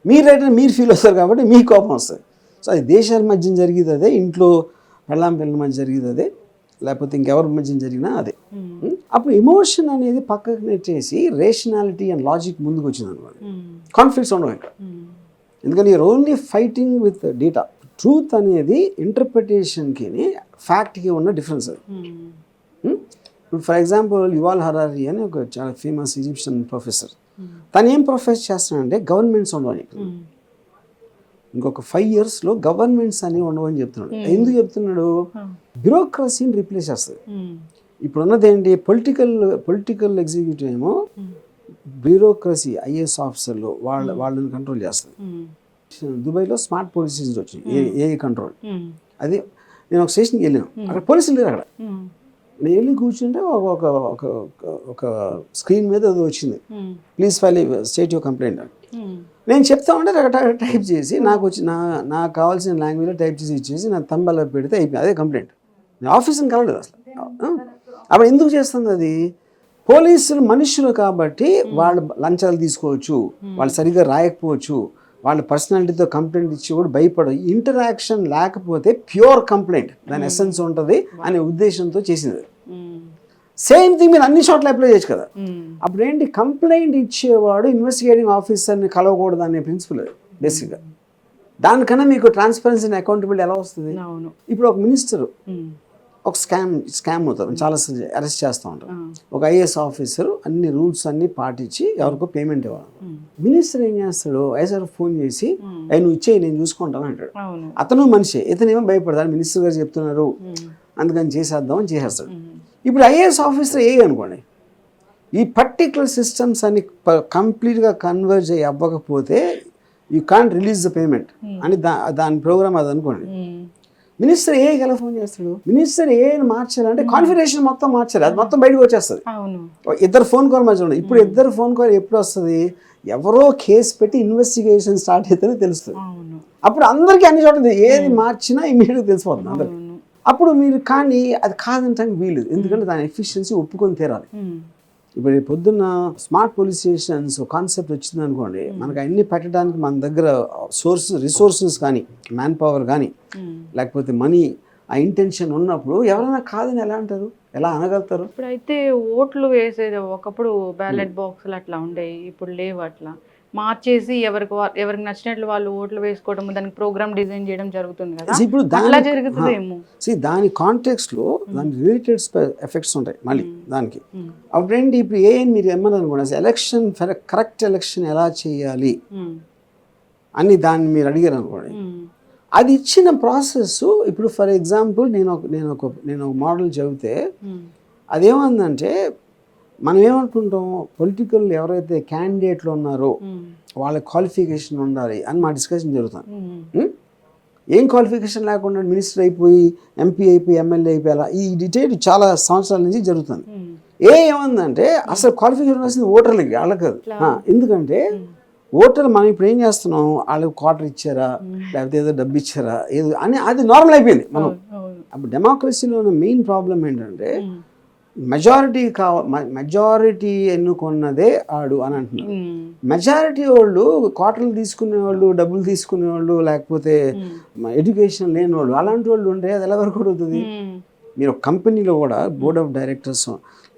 మీరు రైట్ అని మీరు ఫీల్ అవుతారు కాబట్టి మీ కోపం వస్తుంది. సో అది దేశాల మధ్య జరిగేది అదే, ఇంట్లో పెళ్ళాం పిల్లల మధ్య జరిగేది అదే, లేకపోతే ఇంకెవరి మధ్య జరిగినా అదే. అప్పుడు ఎమోషన్ అనేది పక్కకు నెట్టేసి రేషనాలిటీ అండ్ లాజిక్ ముందుకు వచ్చింది అనమాట. కాన్ఫ్లిక్ట్స్ ఉండవు ఇక్కడ, ఎందుకంటే you're only fighting with data. Truth అనేది ఇంటర్ప్రిటేషన్కి ఫ్యాక్ట్కి ఉన్న డిఫరెన్స్ అది. ఇప్పుడు ఫర్ ఎగ్జాంపుల్ యువాల్ హరారి అని ఒక చాలా ఫేమస్ ఈజిప్షియన్ ప్రొఫెసర్, తను ఏం ప్రొఫెస్ చేస్తున్నాడంటే గవర్నమెంట్స్ ఉండవని, ఇంకొక 5 yearsలో గవర్నమెంట్స్ అని ఉండవని చెప్తున్నాడు. ఎందుకు చెప్తున్నాడు? బ్యూరోక్రసీని రీప్లేస్ చేస్తుంది. ఇప్పుడున్నది ఏంటి, పొలిటికల్ ఎగ్జిక్యూటివ్ ఏమో బ్యూరోక్రసీ ఐఏఎస్ ఆఫీసర్లు వాళ్ళని కంట్రోల్ చేస్తుంది. దుబాయ్లో స్మార్ట్ పోలీసెస్ వచ్చినాయి, ఏఐ కంట్రోల్. అది నేను ఒక స్టేషన్కి వెళ్ళాను, అక్కడ పోలీసులు లేరు. అక్కడ నేను వెళ్ళి కూర్చుంటే ఒక స్క్రీన్ మీద అది వచ్చింది, please file state your complaint అని. నేను చెప్తా ఉంటే టైప్ చేసి నాకు కావాల్సిన లాంగ్వేజ్లో టైప్ చేసి ఇచ్చేసి నా తంబల్లో పెడితే అయిపోయింది, అదే కంప్లైంట్. నేను ఆఫీస్ని కలవలేదు అసలు. అప్పుడు ఎందుకు చేస్తుంది అది? పోలీసులు మనుషులు కాబట్టి వాళ్ళు లంచాలు తీసుకోవచ్చు, వాళ్ళు సరిగ్గా రాయకపోవచ్చు, వాళ్ళ పర్సనాలిటీతో కంప్లైంట్ ఇచ్చి కూడా భయపడదు. ఇంటరాక్షన్ లేకపోతే ప్యూర్ కంప్లైంట్ దాని ఎసెన్స్ ఉంటుంది అనే ఉద్దేశంతో చేసింది. సేమ్ థింగ్ మీరు అన్ని చోట్ల అప్లై చేయొచ్చు కదా. అప్పుడు ఏంటి, కంప్లైంట్ ఇచ్చేవాడు ఇన్వెస్టిగేటింగ్ ఆఫీసర్ని కలవకూడదు అనే ప్రిన్సిపల్ అది బేసిక్గా. దానికన్నా మీకు ట్రాన్స్పరెన్సీ అండ్ అకౌంటబిలిటీ ఎలా వస్తుంది? ఇప్పుడు ఒక మినిస్టర్ ఒక స్కామ్ అవుతారు, చాలా అరెస్ట్ చేస్తూ ఉంటారు. ఒక ఐఏఎస్ ఆఫీసర్ అన్ని రూల్స్ అన్ని పాటించి ఎవరికో పేమెంట్ ఇవ్వాలి. మినిస్టర్ ఏం చేస్తాడు, ఐఎస్ఆర్ ఫోన్ చేసి నువ్వు ఇచ్చేయి నేను చూసుకుంటాను అంటాడు. అతను మనిషి, ఇతనేమో భయపడతాడు, మినిస్టర్ గారు చెప్తున్నారు అందుకని చేసేద్దామని చేసేస్తాడు. ఇప్పుడు ఐఏఎస్ ఆఫీసర్ అనుకోండి, ఈ పర్టికులర్ సిస్టమ్స్ అన్ని కంప్లీట్గా కన్వర్జ్ అయ్యి అవ్వకపోతే you can't release the payment అని దాని ప్రోగ్రామ్ అది అనుకోండి. మినిస్టర్ ఎలా ఫోన్ చేస్తాడు? మినిస్టర్ మార్చాలంటే కాన్ఫిగరేషన్ మొత్తం మార్చాలి, అది మొత్తం బయటకు వచ్చేస్తుంది. ఇద్దరు ఫోన్ కాల్ మధ్య ఉండదు. ఇప్పుడు ఇద్దరు ఫోన్ కాల్ ఎప్పుడు వస్తుంది? ఎవరో కేసు పెట్టి ఇన్వెస్టిగేషన్ స్టార్ట్ అయితేనే తెలుస్తుంది. అప్పుడు అందరికీ అన్ని చోట్ల ఏది మార్చినా ఇమీడియట్గా తెలిసిపోతుంది అందరికి. అప్పుడు మీరు కానీ అది కాదంటానికి వీలు, ఎందుకంటే దాని ఎఫిషియన్సీ ఒప్పుకొని తీరాలి. ఇప్పుడు పొద్దున్న స్మార్ట్ పోలీస్ స్టేషన్స్ కాన్సెప్ట్ వచ్చింది అనుకోండి, మనకు అన్ని పెట్టడానికి మన దగ్గర రిసోర్సెస్ కానీ మ్యాన్ పవర్ కానీ లేకపోతే మనీ ఆ ఇంటెన్షన్ ఉన్నప్పుడు ఎవరైనా కాదని ఎలా అంటారు, ఎలా అనగలుగుతారు? ఇప్పుడైతే ఓట్లు వేసేది ఒకప్పుడు బ్యాలెట్ బాక్సులు అట్లా ఉండేవి, ఇప్పుడు లేవు. అట్లా మార్చేసి ఎవరికి నచ్చినట్లు వాళ్ళు ఓట్లు వేసుకోవడం, దానికి ప్రోగ్రామ్ డిజైన్ చేయడం జరుగుతుంది కదా. ఇప్పుడు అలా జరుగుతుందేమో. దాని కాంటెక్స్ట్లో దాని రిలేటెడ్ ఎఫెక్ట్స్ ఉంటాయి మళ్ళీ దానికి. అప్పుడేంటి, ఇప్పుడు మీరు ఏమన్నా అనుకోండి, ఎలక్షన్ కరెక్ట్ ఎలక్షన్ ఎలా చేయాలి అని దాన్ని మీరు అడిగారు అనుకోండి, అది ఇచ్చిన ప్రాసెస్. ఇప్పుడు ఫర్ ఎగ్జాంపుల్ నేను ఒక మోడల్ చెబితే అదేమందంటే, మనం ఏమనుకుంటాం, పొలిటికల్ ఎవరైతే క్యాండిడేట్లు ఉన్నారో వాళ్ళ క్వాలిఫికేషన్ ఉండాలి అని మా డిస్కషన్ జరుగుతుంది. ఏం క్వాలిఫికేషన్ లేకుండా మినిస్టర్ అయిపోయి ఎంపీ అయిపోయి ఎమ్మెల్యే అయిపోయి అలా ఈ డిటైల్ చాలా సంవత్సరాల నుంచి జరుగుతుంది. ఏమందంటే అసలు క్వాలిఫికేషన్ ఉండాల్సింది ఓటర్లకి, వాళ్ళకి కాదు. ఎందుకంటే ఓటర్ మనం ఇప్పుడు ఏం చేస్తున్నాం, వాళ్ళకి క్వార్టర్ ఇచ్చారా లేకపోతే ఏదో డబ్బు ఇచ్చారా ఏదో అని అది నార్మల్ అయిపోయింది. మనం అప్పుడు డెమోక్రసీలో ఉన్న మెయిన్ ప్రాబ్లం ఏంటంటే మెజారిటీ ఎన్నుకున్నదే ఆడు అని అంటున్నారు. మెజారిటీ వాళ్ళు క్వార్టర్లు తీసుకునే వాళ్ళు, డబ్బులు తీసుకునే వాళ్ళు, లేకపోతే ఎడ్యుకేషన్ లేని వాళ్ళు, అలాంటి వాళ్ళు ఉంటే అది ఎలా వరకు అవుతుంది? మీరు ఒక కంపెనీలో కూడా బోర్డ్ ఆఫ్ డైరెక్టర్స్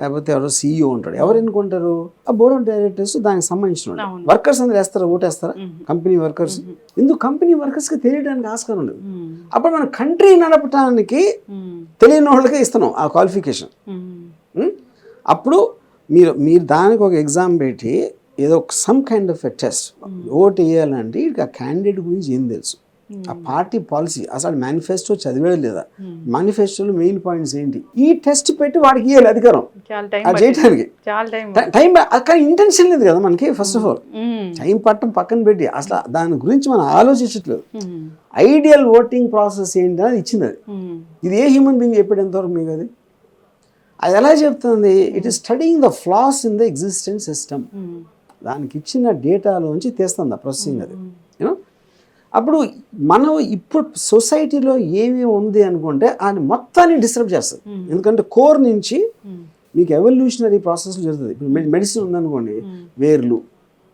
లేకపోతే ఎవరో CEO ఉంటాడు, ఎవరు ఎన్నుకుంటారు? ఆ బోర్డ్ ఆఫ్ డైరెక్టర్స్ దానికి సంబంధించిన వర్కర్స్ అందరూ వేస్తారా, ఓటేస్తారా? Company workers. ఎందుకు కంపెనీ వర్కర్స్కి తెలియడానికి ఆస్కారం ఉండదు. అప్పుడు మన కంట్రీ నడపడానికి తెలియని వాళ్ళకే ఇస్తున్నాం ఆ క్వాలిఫికేషన్. అప్పుడు మీరు దానికి ఒక ఎగ్జామ్ పెట్టి ఏదో some kind of a test vote వేయాలంటే ఆ క్యాండిడేట్ గురించి ఏం తెలుసు, ఆ పార్టీ పాలసీ, అసలు మేనిఫెస్టో చదివేది లేదా, మేనిఫెస్టోలో మెయిన్ పాయింట్స్ ఏంటి, ఈ టెస్ట్ పెట్టి వాడికి ఇవ్వాలి అధికారం చేయడానికి. టైం కానీ ఇంటెన్షన్ లేదు కదా మనకి. ఫస్ట్ ఆఫ్ ఆల్ టైం పట్టడం పక్కన పెట్టి అసలు దాని గురించి మనం ఆలోచించట్లేదు. ఐడియల్ ఓటింగ్ ప్రాసెస్ ఏంటి అని ఇచ్చింది అది. ఇది ఏ హ్యూమన్ బీయింగ్ చెప్పాడు ఎంతవరకు మీకు? అది ఎలా చెప్తుంది? It is studying the flaws in the existent system. దానికి ఇచ్చిన డేటాలోంచి తీస్తుంది ఆ ప్రాసెసింగ్ అది. యూనో. అప్పుడు మనం ఇప్పుడు సొసైటీలో ఏమి ఉంది అనుకుంటే అది మొత్తాన్ని డిస్టర్బ్ చేస్తుంది. ఎందుకంటే కోర్ నుంచి మీకు ఎవల్యూషనరీ ప్రాసెస్ జరుగుతుంది. ఇప్పుడు మెడిసిన్ ఉందనుకోండి, వేర్లు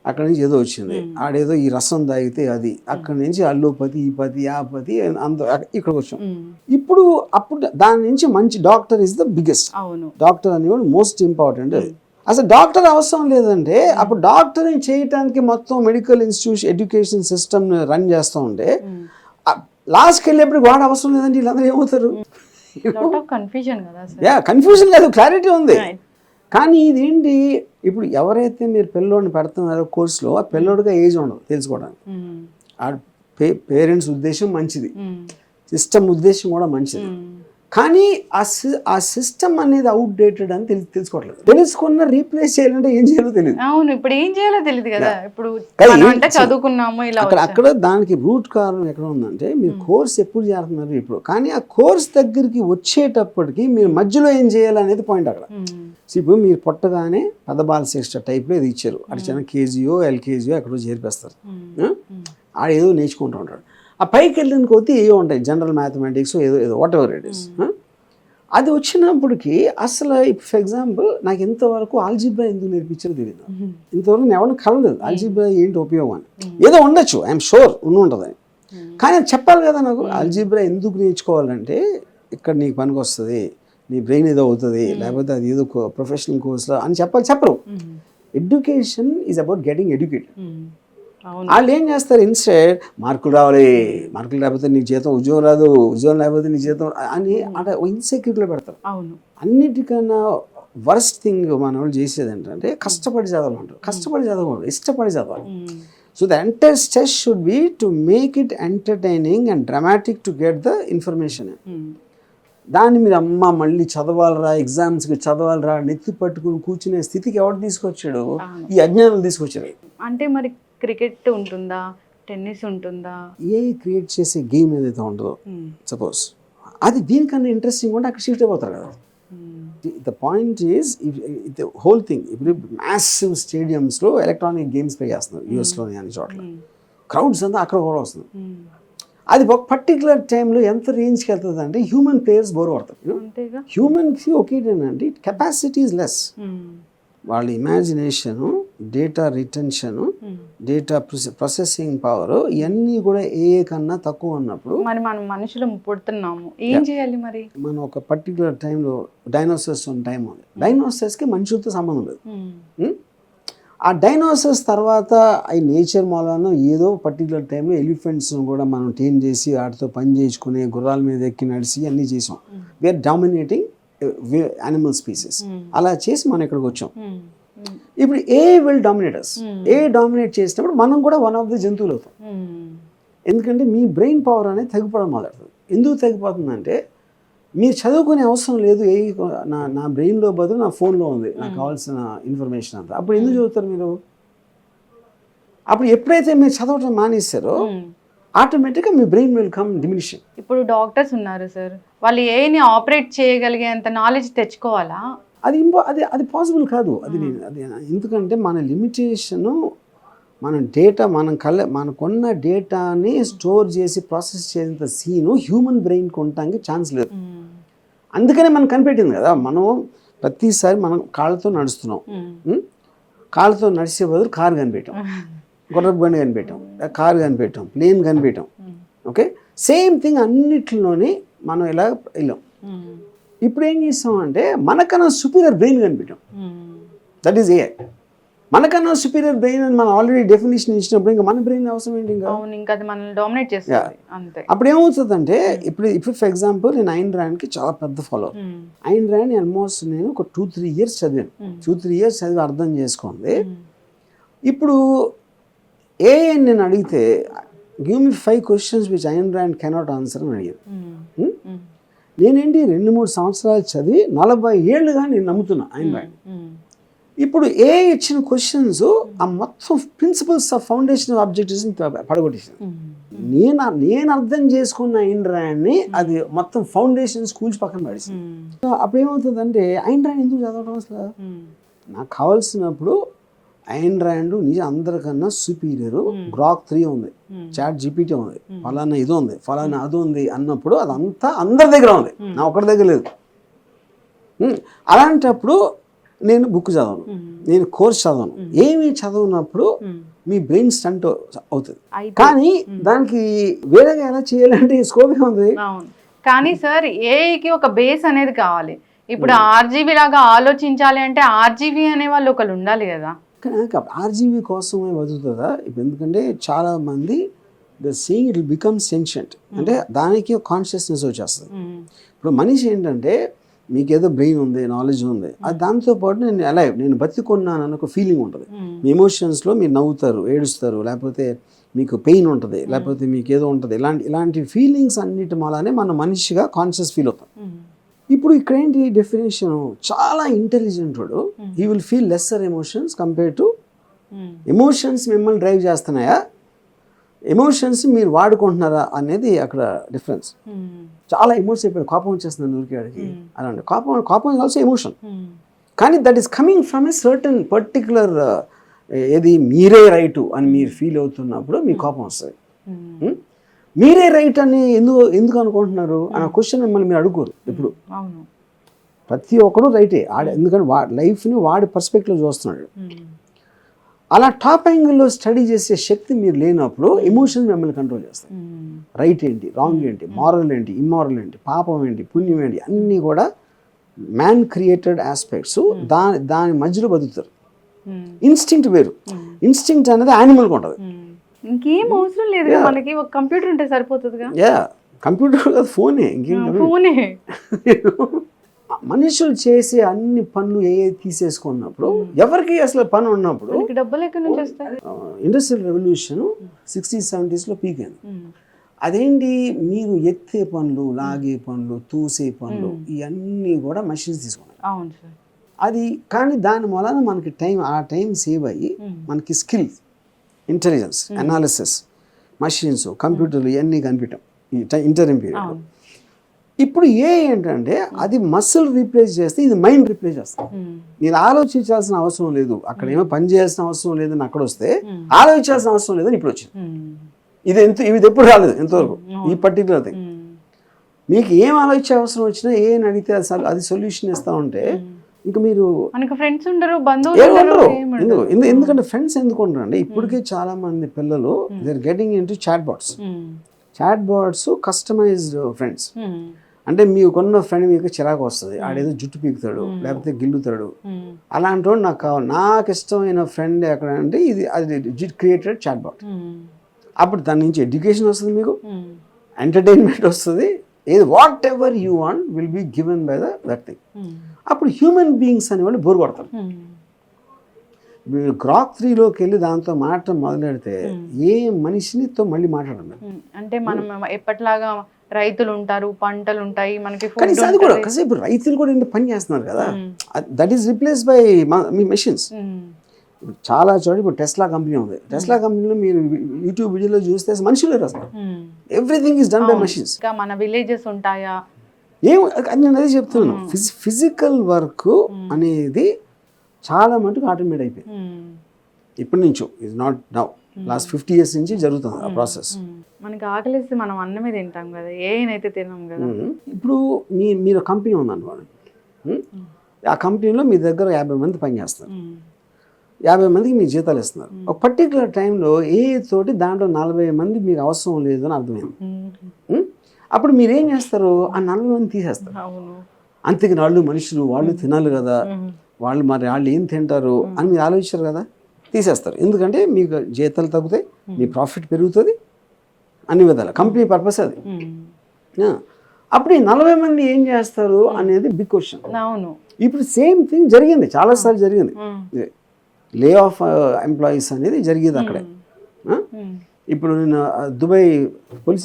అక్కడి నుంచి ఏదో వచ్చింది, ఆడేదో ఈ రసం తాగితే అది, అక్కడి నుంచి అల్లోపతి, ఈ పతి, ఆ పతి, అంత ఇక్కడికి వచ్చాం. అప్పుడు దాని నుంచి మంచి doctor is the biggest. Doctor అనేవాడు మోస్ట్ ఇంపార్టెంట్. అసలు డాక్టర్ అవసరం లేదంటే అప్పుడు డాక్టర్ని చేయటానికి మొత్తం medical institution education system run చేస్తూ ఉంటే లాస్ట్కి వెళ్ళేప్పుడు వాడు అవసరం లేదంటే వీళ్ళందరూ ఏమవుతారు? కన్ఫ్యూజన్ లేదు, క్లారిటీ ఉంది. కానీ ఇదేంటి, ఇప్పుడు ఎవరైతే మీరు పిల్లోడిని పెడుతున్నారో కోర్సులో, ఆ పిల్లోడిగా ఏజ్ ఉండదు తెలుసుకోవడానికి. ఆ పేరెంట్స్ ఉద్దేశం మంచిది, సిస్టమ్ ఉద్దేశం కూడా మంచిది, కానీ ఆ సిస్టమ్ అనేది అవుట్ డేటెడ్ అని తెలుసుకోవట్లేదు. తెలుసుకున్న రీప్లేస్ చేయాలంటే ఏం చేయాలో తెలియదు. అవును, ఇప్పుడు ఏం చేయాలో తెలియదు కదా. ఇప్పుడు చదువుకున్నాము ఇలా అక్కడ దానికి రూట్ కారణం ఎక్కడ ఉందంటే, మీరు కోర్స్ ఎప్పుడు చేస్తున్నారు ఇప్పుడు, కానీ ఆ కోర్స్ దగ్గరికి వచ్చేటప్పటికి మీరు మధ్యలో ఏం చేయాలనేది పాయింట్ అక్కడ. ఇప్పుడు మీరు పుట్టగానే పదబాల శిక్ష టైప్లో ఇది ఇచ్చారు, అటు చిన్న కేజీయో ఎల్కేజీయో ఎక్కడో చేర్పేస్తారు, ఆడేదో నేర్చుకుంటూ ఉంటాడు. ఆ పైకి వెళ్ళిన కొద్దీ ఏవో ఉంటాయి, జనరల్ మ్యాథమెటిక్స్ ఏదో వాట్ ఎవర్ ఇట్ ఈస్. అది వచ్చినప్పటికీ అసలు ఫర్ ఎగ్జాంపుల్ నాకు ఇంతవరకు ఆల్జీబ్రా ఎందుకు నేర్పించారో తెలియదు. ఇంతవరకు నేను ఎవరిని కలలేదు ఆల్జీబ్రా ఏంటి ఉపయోగం అని. ఏదో ఉండొచ్చు, ఐఎమ్ షూర్ ఉంటుందని, కానీ అది చెప్పాలి కదా నాకు. ఆల్జీబ్రా ఎందుకు నేర్చుకోవాలంటే ఇక్కడ నీకు పనికి వస్తుంది, నీ బ్రెయిన్ ఏదో అవుతుంది, లేకపోతే అది ఏదో ప్రొఫెషనల్ కోర్సులో అని చెప్పరు. Education is about getting educated. వాళ్ళు ఏం చేస్తారు, ఇన్స్టెడ్ మార్కులు రావాలి, మార్కులు లేకపోతే నీకు జీతం, ఉద్యోగం రాదు, ఉద్యోగం లేకపోతే నీ జీతం అని అంటే ఇన్సెక్యూరిటీలో పెడతారు. అన్నిటికన్నా వర్స్ట్ థింగ్ మన వాళ్ళు చేసేది ఏంటంటే కష్టపడి చదవాలంటారు. కష్టపడి చదవకూడదు, ఇష్టపడి చదవాలి. So the entire stress should be to make it entertaining and dramatic to get the information. దాన్ని మీరు అమ్మ మళ్ళీ చదవాలరా, ఎగ్జామ్స్కి చదవాలరా, నెత్తి పట్టుకుని కూర్చునే స్థితికి ఎవరు తీసుకొచ్చాడు? ఈ అజ్ఞానం తీసుకొచ్చాడు. అంటే మరి క్రికెట్ ఉంటుందా, టెన్నిస్ ఉంటుందా, ఏ క్రియేట్ చేసే గేమ్ ఏదైతే ఉంటుందో సపోజ్ అది దీనికన్నా ఇంట్రెస్టింగ్ ఉంటే అక్కడ షిఫ్ట్ అయిపోతారు కదా. The point is the whole thing. ఇప్పుడు మ్యాసివ్ స్టేడియంస్లో ఎలక్ట్రానిక్ గేమ్స్ ప్లే చేస్తున్నారు యూఎస్లోని అన్ని చోట్ల, క్రౌడ్స్ అంతా అక్కడ కూడా వస్తుంది. అది ఒక పర్టికులర్ టైంలో ఎంత రేంజ్కి వెళ్తుంది అంటే హ్యూమన్ ప్లేయర్స్ బోర్ పడతారు. హ్యూమన్కి ఒకేటేనండి, కెపాసిటీ ఈజ్ లెస్. వాళ్ళ imagination, data retention, data processing power ఇవన్నీ కూడా ఏ కన్నా తక్కువ ఉన్నప్పుడు మనం మనుషులు పుడుతున్నాము, ఏం చేయాలి మరి? మనం ఒక పర్టికులర్ టైంలో డైనోసార్స్ ఉన్న టైం ఉంది, డైనోసార్స్కి మనుషులతో సంబంధం లేదు. ఆ డైనోసార్స్ తర్వాత ఈ నేచర్ మూలాన ఏదో పర్టికులర్ టైంలో ఎలిఫెంట్స్ను కూడా మనం టేమ్ చేసి వాటితో పని చేసుకుని గుర్రాల మీద ఎక్కి నడిచి అన్నీ చేసాం. We're dominating animal species. అలా చేసి మనం ఇక్కడికి వచ్చాం. ఇప్పుడు AI will dominators, AI dominate చేసినప్పుడు మనం కూడా వన్ ఆఫ్ ది జంతువులు అవుతాం. ఎందుకంటే మీ బ్రెయిన్ పవర్ అనేది తగ్గిపోవడం మొదలవుతుంది. ఎందుకు తగ్గిపోతుందంటే మీరు చదువుకునే అవసరం లేదు, నా బ్రెయిన్లో బదులు నా ఫోన్లో ఉంది నాకు కావాల్సిన ఇన్ఫర్మేషన్ అంతా. అప్పుడు ఎందుకు చదువుతారు మీరు? అప్పుడు ఎప్పుడైతే మీరు చదవటం మానేస్తారో ఆటోమేటిక్గా మీ బ్రెయిన్ విల్ కమ్ డిమినిషింగ్. ఇప్పుడు డాక్టర్స్ ఉన్నారు సార్, వాళ్ళు ఏని ఆపరేట్ చేయగలిగేంత నాలెడ్జ్ తెచ్చుకోవాలా? అది పాసిబుల్ కాదు. అది ఎందుకంటే మన లిమిటేషను, మన డేటా మనకున్న డేటాని స్టోర్ చేసి ప్రాసెస్ చేసేంత సీను హ్యూమన్ బ్రెయిన్కి ఉండటానికి ఛాన్స్ లేదు. అందుకనే మనం కనిపెట్టింది కదా, మనం ప్రతిసారి మనం కాళ్ళతో నడుస్తున్నాం, కాళ్ళతో నడిచే బదులు కారు కనిపెట్టాం, గుర్రపు బండి కనిపెట్టాం, కారు కనిపెట్టాం, ప్లేన్ కనిపెట్టాం. ఓకే, సేమ్ థింగ్ అన్నిటిలోని మనం ఇలా వెళ్ళాం. ఇప్పుడు ఏం చేస్తామంటే మనకన్నా సుపీరియర్ బ్రెయిన్ కనిపెట్టాం, దట్ ఈస్ ఏఐ. మనకన్నా సుపీరియర్ బ్రెయిన్ అని మనం ఆల్రెడీ డెఫినేషన్ ఇచ్చినప్పుడు ఇంకా మన బ్రెయిన్ అవసరం ఏంటి? ఇంకా అది మనల్ని డామినేట్ చేస్తుంది అంతే. అప్పుడు ఏమవుతుందంటే ఇప్పుడు ఫర్ ఎగ్జాంపుల్ నేను ఐన్ ర్యాండ్కి చాలా పెద్ద ఫాలోవర్. ఐన్ ర్యాండ్ ఆల్మోస్ట్ నేను ఒక 2-3 years చదివాను. 2-3 years చదివి అర్థం చేసుకోండి. ఇప్పుడు ఏఐ నేను అడిగితే give me 5 questions which Ayn Rand cannot answer అని అడిగాను. నేనేంటి 2-3 సంవత్సరాలు చదివి 40 ఏళ్ళుగా నేను నమ్ముతున్నా ఐన్ ర్యాండ్. ఇప్పుడు ఏ ఇచ్చిన క్వశ్చన్స్ ఆ మొత్తం ప్రిన్సిపల్స్ ఆఫ్ ఫౌండేషన్ ఆబ్జెక్టివ్స్ పడగొట్టేసింది. నేను అర్థం చేసుకున్న ఐన్ ర్యాండ్ని అది మొత్తం ఫౌండేషన్ స్కూల్స్ పక్కన పడేసింది. అప్పుడు ఏమవుతుందంటే ఐన్ ర్యాండ్ ఎందుకు చదవడం? అసలు నాకు కావాల్సినప్పుడు ఐన్ ర్యాండ్ నిజం అందరికన్నా సుపీరియర్. గ్రాక్ 3 ఉంది, చాట్ జీపీటీ ఉంది, ఫలానా ఇది ఉంది, ఫలానా అది ఉంది అన్నప్పుడు అదంతా అందరి దగ్గర ఉంది, నా ఒకరి దగ్గర లేదు. అలాంటప్పుడు నేను బుక్ చదవను, నేను కోర్స్ చదవను. ఏమి చదవనప్పుడు మీ బ్రెయిన్ స్టంట్ అవుతుంది. కానీ దానికి వేరేగా ఎలా చేయాలంటే స్కోప్ ఉంది. కానీ సార్ ఏఐకి ఒక బేస్ అనేది కావాలి. ఇప్పుడు ఆర్జీవి లాగా ఆలోచించాలి అంటే ఆర్జీవి అనే వాళ్ళు ఒకళ్ళు ఉండాలి కదా. కానీ ఆర్జీవి కోసమే బతుకుతుందా ఇప్పుడు? ఎందుకంటే చాలా మంది the seeing it will become sentient, అంటే దానికి కాన్షియస్నెస్ వచ్చేస్తుంది. ఇప్పుడు మనిషి ఏంటంటే మీకు ఏదో బ్రెయిన్ ఉంది, నాలెడ్జ్ ఉంది, అది దాంతోపాటు నేను అలైవ్, నేను బతికున్నాను అన్న ఒక ఫీలింగ్ ఉంటుంది. మీ ఎమోషన్స్లో మీరు నవ్వుతారు, ఏడుస్తారు, లేకపోతే మీకు పెయిన్ ఉంటుంది, లేకపోతే మీకు ఏదో ఉంటుంది. ఇలాంటి ఫీలింగ్స్ అన్నిటి వల్లనే మన మనిషిగా కాన్షియస్ ఫీల్ అవుతాం. ఇప్పుడు ఇక్కడ ఏంటి డెఫినేషన్, చాలా ఇంటెలిజెంట్ వాడు he will feel lesser emotions compare to emotions మిమ్మల్ని డ్రైవ్ చేస్తున్నాయా, ఎమోషన్స్ మీరు వాడుకుంటున్నారా అనేది అక్కడ డిఫరెన్స్. చాలా ఎమోషన్ అయిపోయాడు, కోపం వచ్చేస్తుంది ఊరికి వాడికి అలాంటి కోపం ఇస్ ఆల్సో ఎమోషన్. కానీ that is coming from a certain particular ఏది మీరే రైటు అని మీరు ఫీల్ అవుతున్నప్పుడు మీ కోపం వస్తుంది. మీరే రైట్ అని ఎందుకు అనుకుంటున్నారు అన్న క్వశ్చన్ మిమ్మల్ని మీరు అడుగుకోరు ఇప్పుడు. ప్రతి ఒక్కరు రైటే, ఎందుకంటే లైఫ్ని వాడి పర్స్పెక్టివ్ చూస్తున్నాడు. అలా టాప్ యాంగిల్లో స్టడీ చేసే శక్తి మీరు లేనప్పుడు ఎమోషన్ మిమ్మల్ని కంట్రోల్ చేస్తాయి. రైట్ ఏంటి, రాంగ్ ఏంటి, మారల్ ఏంటి, ఇమ్మారల్ ఏంటి, పాపం ఏంటి, పుణ్యం ఏంటి, అన్నీ కూడా మ్యాన్ క్రియేటెడ్ ఆస్పెక్ట్స్. దాని మధ్యలో బతుకుతారు. ఇన్స్టింక్ట్ వేరు, ఇన్స్టింక్ట్ అనేది యానిమల్గా ఉంటుంది. ఇంకేం అవసరం లేదు, మనకి ఒక కంప్యూటర్ ఉంటే సరిపోతుందిగా. కంప్యూటర్ కాదు, ఫోనే. ఇంకేం ఫోనే. మనుషులు చేసే అన్ని పనులు తీసేసుకున్నప్పుడు ఎవరికి అసలు పని ఉన్నప్పుడు డబ్బులు ఎక్కడి నుంచి వస్తాయి? Industrial revolution 60s 70s peak అయింది. అదేంటి, మీరు ఎత్తే పనులు, లాగే పనులు, తూసే పనులు ఇవన్నీ కూడా మెషిన్స్ తీసుకున్నాయి. అవును సార్. అది కానీ దాని వలన మనకి ఆ టైం సేవ్ అయ్యి మనకి స్కిల్, ఇంటెలిజెన్స్, అనాలిసిస్, మషిన్స్, కంప్యూటర్లు ఇవన్నీ కనిపెట్టాం ఈ ఇంటర్వ్యూ పీరియడ్. ఇప్పుడు ఏంటంటే అది మసిల్ రీప్లేస్ చేస్తే ఇది మైండ్ రీప్లేస్ చేస్తుంది. నేను ఆలోచించాల్సిన అవసరం లేదు, అక్కడ ఏమో పని చేయాల్సిన అవసరం లేదని అక్కడ వస్తే ఆలోచించాల్సిన అవసరం లేదని ఇప్పుడు వచ్చింది. ఇది ఎప్పుడు రాలేదు ఇంతవరకు ఈ పర్టికులర్ థింగ్. మీకు ఏం ఆలోచించే అవసరం వచ్చినా ఏం అడిగితే అది సొల్యూషన్ ఇస్తా ఉంటే ఇంకా మీరు ఫ్రెండ్స్ ఉండరు, బంధువులు. ఎందుకంటే ఫ్రెండ్స్ ఎందుకు ఉండరు అంటే ఇప్పటికే చాలా మంది పిల్లలు they are getting into chat bots, customised friends. అంటే మీకు కొన్న ఫ్రెండ్ మీకు చిరాకు వస్తుంది, ఆడేదో జుట్టు పీకుతాడు, లేకపోతే గిల్లుతాడు, అలాంటి వాడు నాకు కావాలి. నాకు ఇష్టమైన ఫ్రెండ్ ఎక్కడ అంటే అది క్రియేటెడ్ చాట్ బాట్. అప్పుడు దాని నుంచి ఎడ్యుకేషన్ వస్తుంది, మీకు ఎంటర్టైన్మెంట్ వస్తుంది, ఏది whatever you want will be given by that thing. అప్పుడు హ్యూమన్ బీయింగ్స్ అనేవాళ్ళు బోర్ కొడతారు. మీరు గ్రాక్ 3లోకి వెళ్ళి దాంతో మాట్లాడటం మొదలెడితే ఏ మనిషినితో మళ్ళీ మాట్లాడడం. అంటే మనం ఎప్పటిలాగా రైతులు ఉంటారు, పంటలు ఉంటాయి, మనకి అది కూడా కాసేపు రైతులు కూడా ఏంటి పని చేస్తున్నారు కదా, that is replace by me machines. చాలా చోట ఇప్పుడు టెస్లా కంపెనీ ఉంది, టెస్లా కంపెనీలో మీరు యూట్యూబ్ వీడియోలో చూస్తే మనుషులు లేరు అసలు, everything is done by machines. మన విలేజెస్ ఉంటాయా నేను అదే చెప్తున్నాను, ఫిజికల్ వర్క్ అనేది చాలా మటుకు ఆటోమేట్ అయిపోయింది ఇప్పటి నుంచో. It's not now, last 50 years నుంచి జరుగుతుంది ఆ ప్రాసెస్. మనకి ఆకలిస్తే మనం అన్నమే తింటాం కదా, ఏనైతే తినాం కదా. ఇప్పుడు మీరు కంపెనీ ఉందనుకోండి, ఆ కంపెనీలో మీ దగ్గర 50 మంది పనిచేస్తారు, 50 మందికి మీ జీతాలు ఇస్తున్నారు. ఒక పర్టికులర్ టైంలో తోటి దాంట్లో 40 మంది మీకు అవసరం లేదు అని అర్థమైంది. అప్పుడు మీరు ఏం చేస్తారు, ఆ 40 మంది తీసేస్తారు. అంతేకి మనుషులు వాళ్ళు తినాలి కదా, వాళ్ళు ఏం తింటారు అని మీరు ఆలోచించారు కదా, తీసేస్తారు. ఎందుకంటే మీకు జీతాలు తగ్గుతాయి, మీ ప్రాఫిట్ పెరుగుతుంది, అన్ని విధాలు కంపెనీ పర్పస్ అది. అప్పుడు ఈ 40 మంది ఏం చేస్తారు అనేది బిగ్ క్వశ్చన్. ఇప్పుడు సేమ్ థింగ్ జరిగింది, చాలాసార్లు జరిగింది. లే ఆఫ్ ఎంప్లాయీస్ అనేది జరిగేది అక్కడే. ఇప్పుడు నేను దుబాయ్ పోలీస్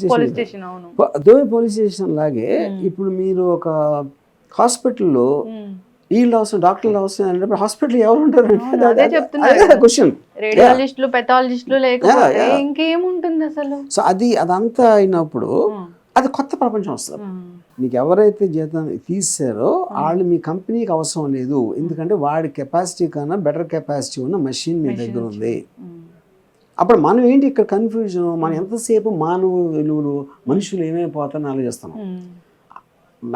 స్టేషన్ లాగే ఇప్పుడు మీరు ఒక హాస్పిటల్లో వీళ్ళు అవసరం, డాక్టర్లు అవసరం అంటే హాస్పిటల్ ఎవరు ఉంటారు క్వశ్చన్. రేడియాలజిస్టులు, పెథాలజిస్టులు లేకపోతే ఇంకేముంటుంది అసలు. సో అదంతా అయినప్పుడు అది కొత్త ప్రపంచం వస్తుంది. మీకు ఎవరైతే జీతం తీసారో వాళ్ళు మీ కంపెనీకి అవసరం లేదు, ఎందుకంటే వాడి కెపాసిటీ కన్నా బెటర్ కెపాసిటీ ఉన్న మెషిన్ మీ దగ్గర ఉంది. అప్పుడు మనం ఏంటి ఇక్కడ కన్ఫ్యూజన్, మనం ఎంతసేపు మానవ విలువలు మనుషులు ఏమైపోతారని ఆలోచిస్తున్నాం.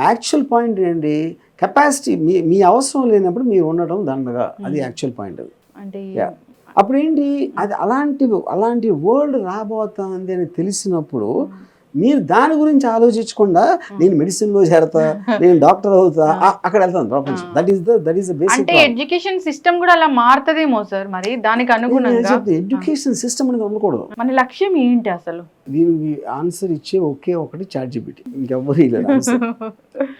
యాక్చువల్ పాయింట్ ఏంటి, కెపాసిటీ మీ అవసరం లేనప్పుడు మీరు ఉండటం దండగా, అది యాక్చువల్ పాయింట్. అంటే అప్పుడు ఏంటి, అది అలాంటి వరల్డ్ రాబోతుంది అని తెలిసినప్పుడు మీరు దాని గురించి ఆలోచించకుండా నేను మెడిసిన్లో చేరతా, నేను డాక్టర్ అవుతా, అక్కడ వెళ్తాను ప్రపంచం. That is the basic. అంటే ఎడ్యుకేషన్ సిస్టమ్ కూడా అలా మారుతుందేమో సార్, మరి దానికి అనుగుణంగా ఎడ్యుకేషన్ సిస్టమ్ అనేది ఉండకూడదు. మన లక్ష్యం ఏంటి అసలు? దీనికి ఆన్సర్ ఇచ్చే ఒకే ఒకటి ChatGPT, ఇంకెవ్వరు లేదు ఆన్సర్.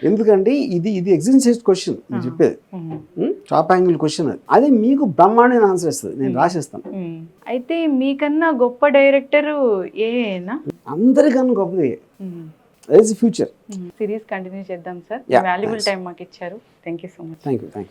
ఎందుకంటే ఇది ఎగ్జిస్టెన్షియల్ క్వశ్చన్ నేను చెప్పేది, టాప్ యాంగిల్ క్వశ్చన్. అది మీకు బ్రహ్మాండమైన ఆన్సర్ ఇస్తుంది, నేను రాసేస్తాను. అయితే మీకన్నా గొప్ప డైరెక్టర్ ఏనా? అందరికన్నా గొప్పది ఫ్యూచర్. సిరీస్ కంటిన్యూ చేద్దాం సార్, వాల్యుబుల్ టైం మాకు ఇచ్చారు. Thank you so much. Thank you.